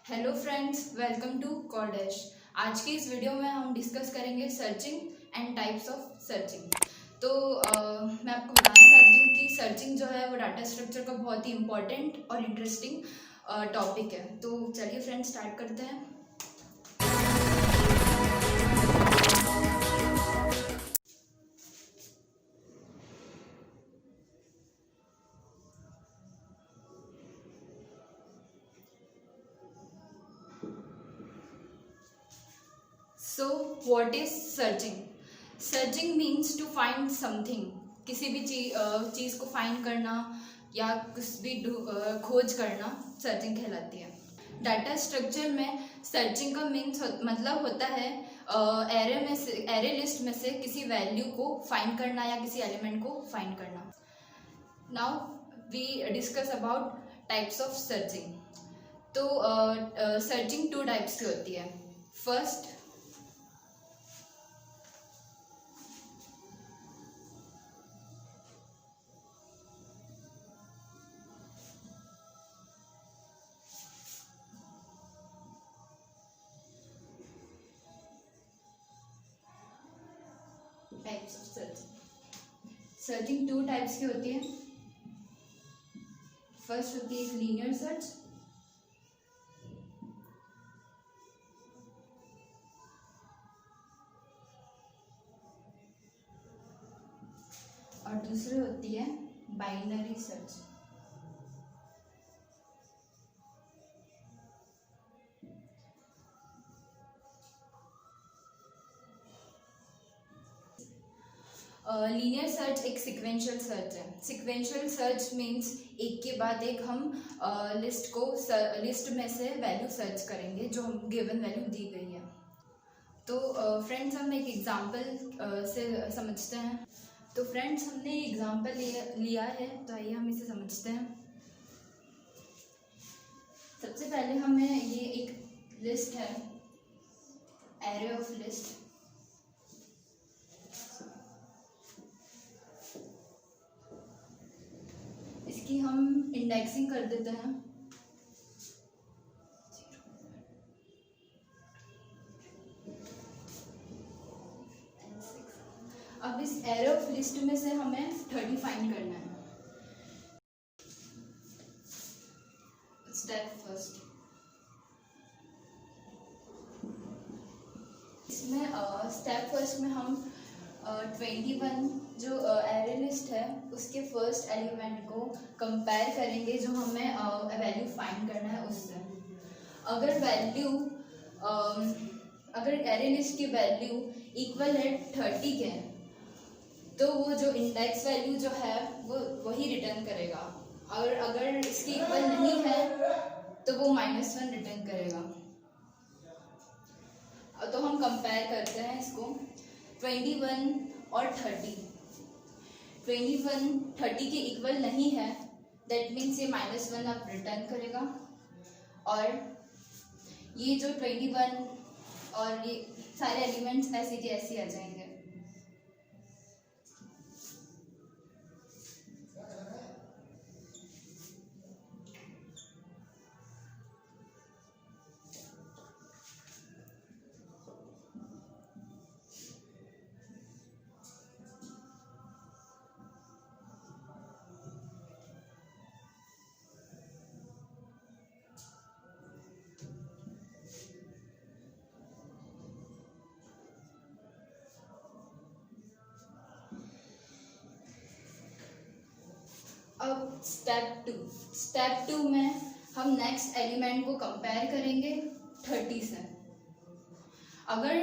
Hello friends, welcome to Codash. आज की इस वीडियो में हम डिस्कस करेंगे searching and types of searching. तो मैं आपको बताना चाहती हूँ कि सर्चिंग जो है वो डाटा स्ट्रक्चर का बहुत ही इम्पोर्टेंट और इंटरेस्टिंग टॉपिक है। तो चलिए फ्रेंड्स स्टार्ट करते हैं। So what is searching? Searching means to find something. किसी भी चीज़ को फाइंड करना या कुछ भी खोज करना सर्चिंग कहलाती है। डाटा स्ट्रक्चर में सर्चिंग का मीन्स मतलब होता है एरे लिस्ट में से किसी वैल्यू को फाइंड करना या किसी एलिमेंट को फाइंड करना। Now we discuss about types of searching. तो सर्चिंग टू टाइप्स की होती है। First types of searching two types की होती है। फर्स्ट होती है लीनियर सर्च और दूसरी होती है बाइनरी सर्च। लीनियर सर्च एक सिक्वेंशियल सर्च है। सिक्वेंशियल सर्च मीन्स एक के बाद एक हम लिस्ट में से वैल्यू सर्च करेंगे जो हम गिवन वैल्यू दी गई है। तो फ्रेंड्स हम एक एग्जांपल से समझते हैं। तो फ्रेंड्स हमने एग्जांपल लिया है, तो आइए हम इसे समझते हैं। सबसे पहले हमें ये एक लिस्ट है, एरे ऑफ लिस्ट। इसकी हम इंडेक्सिंग कर देते हैं। अब इस एरे ऑफ लिस्ट में से हमें 30 फाइंड करना है। स्टेप फर्स्ट, इसमें स्टेप फर्स्ट में हम 21 जो एरे लिस्ट है उसके फर्स्ट एलिमेंट को कंपेयर करेंगे जो हमें वैल्यू फाइंड करना है उससे। अगर एरे लिस्ट की वैल्यू इक्वल है 30 के, तो वो जो इंडेक्स वैल्यू जो है वो वही रिटर्न करेगा। और अगर इसकी इक्वल नहीं है तो वो -1 रिटर्न करेगा। तो हम कंपेयर करते हैं इसको 21 और 30। 21 30 के इक्वल नहीं है, दैट मीन्स ये -1 अब रिटर्न करेगा। और ये जो 21 और ये सारे एलिमेंट्स ऐसे के ऐसे आ जाएंगे। अब स्टेप टू में हम नेक्स्ट एलिमेंट को कंपेयर करेंगे 30 से। अगर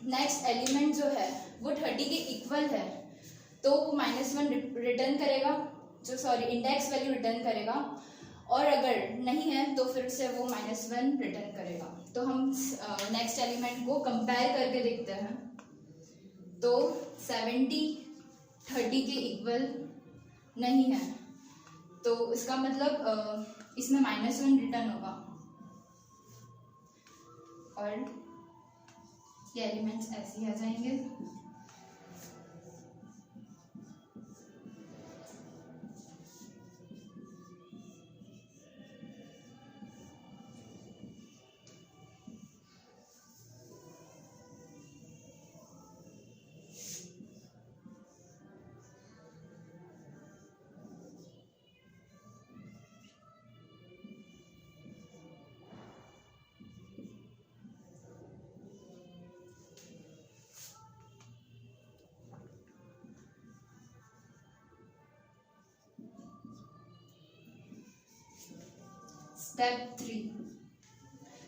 नेक्स्ट एलिमेंट जो है वो 30 के इक्वल है तो वो -1 रिटर्न करेगा, इंडेक्स वैल्यू रिटर्न करेगा। और अगर नहीं है तो फिर से वो -1 रिटर्न करेगा। तो हम नेक्स्ट एलिमेंट को कंपेयर करके देखते हैं। तो 70 30 के इक्वल नहीं है, तो इसका मतलब इसमें -1 रिटर्न होगा और ये एलिमेंट्स ऐसे ही आ जाएंगे।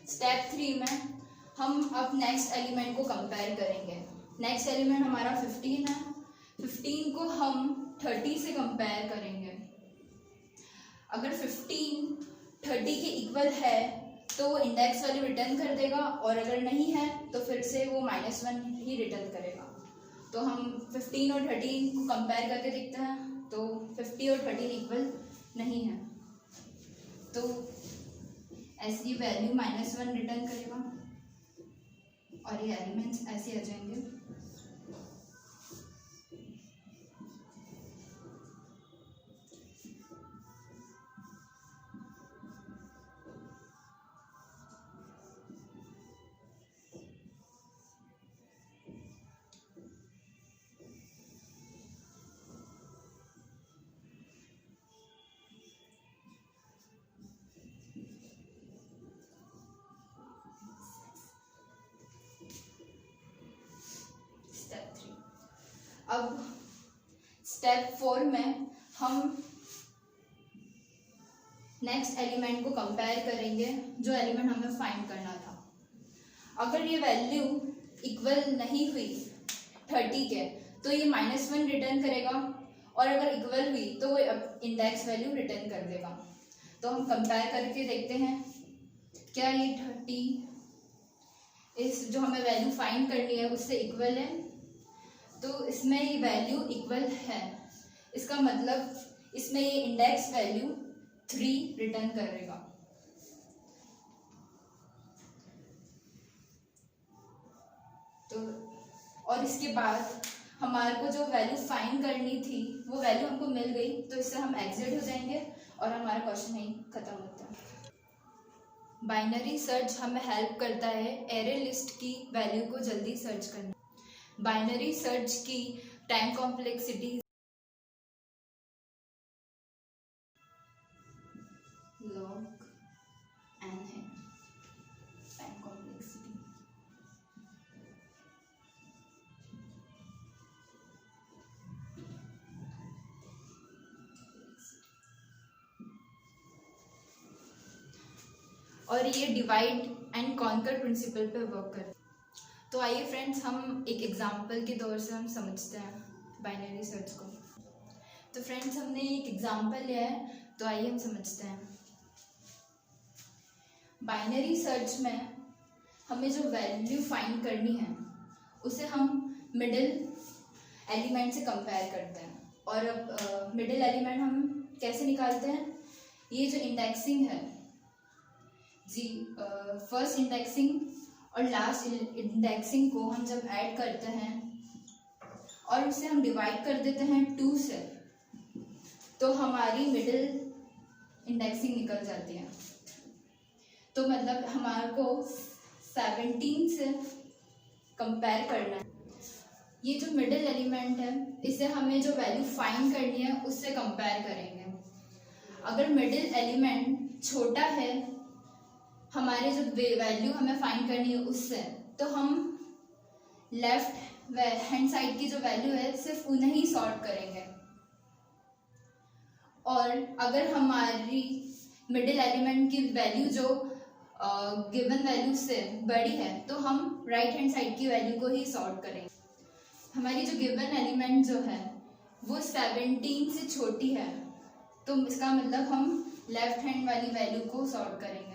स्टेप थ्री में हम अब नेक्स्ट एलिमेंट को कंपेयर करेंगे। नेक्स्ट एलिमेंट हमारा 15 है। 15 को हम 30 से कंपेयर करेंगे। अगर 15 30 के इक्वल है तो वो इंडेक्स वैल्यू रिटर्न कर देगा, और अगर नहीं है तो फिर से वो -1 ही रिटर्न करेगा। तो हम 15 और 13 को कंपेयर करके देखते हैं, तो 50 और 13 इक्वल नहीं है, तो ऐसी वैल्यू -1 रिटर्न करेगा और ये एलिमेंट्स ऐसे आ जाएंगे। अब स्टेप 4 में हम नेक्स्ट एलिमेंट को कंपेयर करेंगे, जो एलिमेंट हमें फाइंड करना था। अगर ये वैल्यू इक्वल नहीं हुई 30 के तो ये -1 रिटर्न करेगा, और अगर इक्वल हुई तो वो इंडेक्स वैल्यू रिटर्न कर देगा। तो हम कंपेयर करके देखते हैं क्या ये 30 इस जो हमें वैल्यू फाइंड करनी है उससे इक्वल है। तो इसमें ये वैल्यू इक्वल है, इसका मतलब इसमें ये इंडेक्स वैल्यू 3 रिटर्न करेगा। तो और इसके बाद हमारे को जो वैल्यू फाइंड करनी थी वो वैल्यू हमको मिल गई, तो इससे हम एग्जिट हो जाएंगे और हमारा क्वेश्चन यहीं खत्म होता है। बाइनरी सर्च हमें हेल्प करता है एरे लिस्ट की वैल्यू को जल्दी सर्च करने। बाइनरी सर्च की टाइम कॉम्प्लेक्सिटी log n है। टाइम कॉम्प्लेक्सिटी और ये डिवाइड एंड कॉन्कर प्रिंसिपल पे वर्क करता है। तो आइए फ्रेंड्स हम एक एग्जांपल के तौर से हम समझते हैं बाइनरी सर्च को। तो फ्रेंड्स हमने एक एग्जांपल लिया है, तो आइए हम समझते हैं। बाइनरी सर्च में हमें जो वैल्यू फाइंड करनी है उसे हम मिडिल एलिमेंट से कंपेयर करते हैं। और अब मिडिल एलिमेंट हम कैसे निकालते हैं? ये जो इंडेक्सिंग है जी, फर्स्ट इंडेक्सिंग और लास्ट इंडेक्सिंग को हम जब ऐड करते हैं और उसे हम डिवाइड कर देते हैं 2 से, तो हमारी मिडिल इंडेक्सिंग निकल जाती है। तो मतलब हमारे को 17 से कंपेयर करना है। ये जो मिडिल एलिमेंट है इसे हमें जो वैल्यू फाइंड करनी है उससे कंपेयर करेंगे। अगर मिडिल एलिमेंट छोटा है हमारे जो वैल्यू हमें फाइंड करनी है उससे, तो हम लेफ्ट हैंड साइड की जो वैल्यू है सिर्फ उन्हें ही सॉर्ट करेंगे। और अगर हमारी मिडिल एलिमेंट की वैल्यू जो गिवन वैल्यू से बड़ी है तो हम राइट हैंड साइड की वैल्यू को ही सॉर्ट करेंगे। हमारी जो गिवन एलिमेंट जो है वो 17 से छोटी है, तो इसका मतलब हम लेफ्ट हैंड वाली वैल्यू को सॉर्ट करेंगे।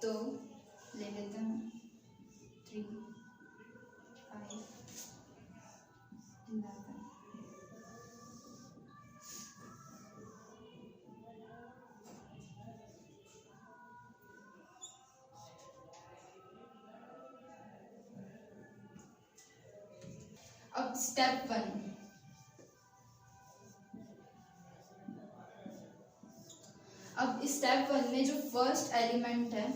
तो ले लेते हैं 3, 5, 11। अब स्टेप 1, अब स्टेप 1 में जो फर्स्ट एलिमेंट है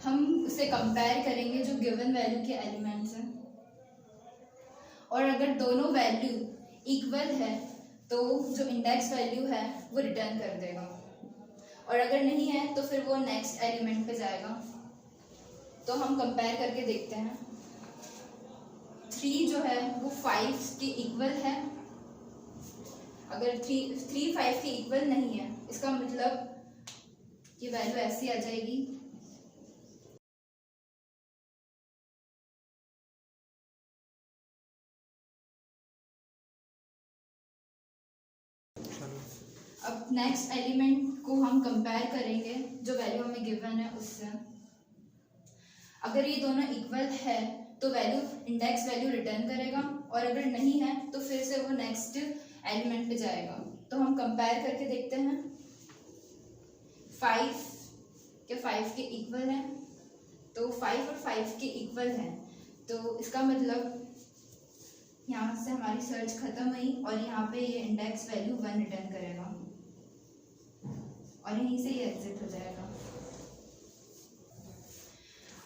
हम उसे कंपेयर करेंगे जो गिवन वैल्यू के एलिमेंट्स हैं, और अगर दोनों वैल्यू इक्वल है तो जो इंडेक्स वैल्यू है वो रिटर्न कर देगा, और अगर नहीं है तो फिर वो नेक्स्ट एलिमेंट पे जाएगा। तो हम कंपेयर करके देखते हैं। 3 जो है वो 5 के इक्वल है। अगर 3 5 के इक्वल नहीं है, इसका मतलब ये वैल्यू ऐसी आ जाएगी। अब नेक्स्ट एलिमेंट को हम कंपेयर करेंगे जो वैल्यू हमें गिवन है उससे। अगर ये दोनों इक्वल है तो वैल्यू इंडेक्स वैल्यू रिटर्न करेगा, और अगर नहीं है तो फिर से वो नेक्स्ट एलिमेंट पे जाएगा। तो हम कंपेयर करके देखते हैं। 5 क्या 5 के इक्वल है, तो 5 और 5 के इक्वल है, तो इसका मतलब यहाँ से हमारी सर्च खत्म हुई और यहाँ पे ये इंडेक्स वैल्यू 1 रिटर्न करेगा और यहीं से ये एग्जिट हो जाएगा।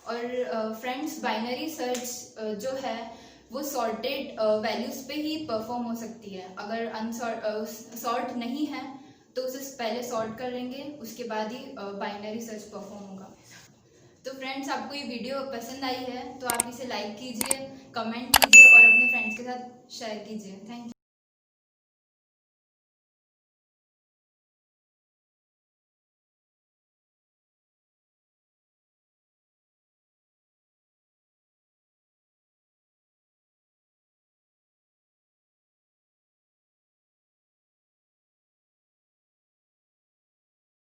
और फ्रेंड्स, बाइनरी सर्च जो है वो सॉर्टेड वैल्यूज पे ही परफॉर्म हो सकती है। अगर सॉर्ट नहीं है तो उसे पहले सॉर्ट कर लेंगे, उसके बाद ही बाइनरी सर्च परफॉर्म होगा। तो फ्रेंड्स, आपको ये वीडियो पसंद आई है तो आप इसे लाइक कीजिए, कमेंट कीजिए और अपने फ्रेंड्स के साथ शेयर कीजिए। Thank you.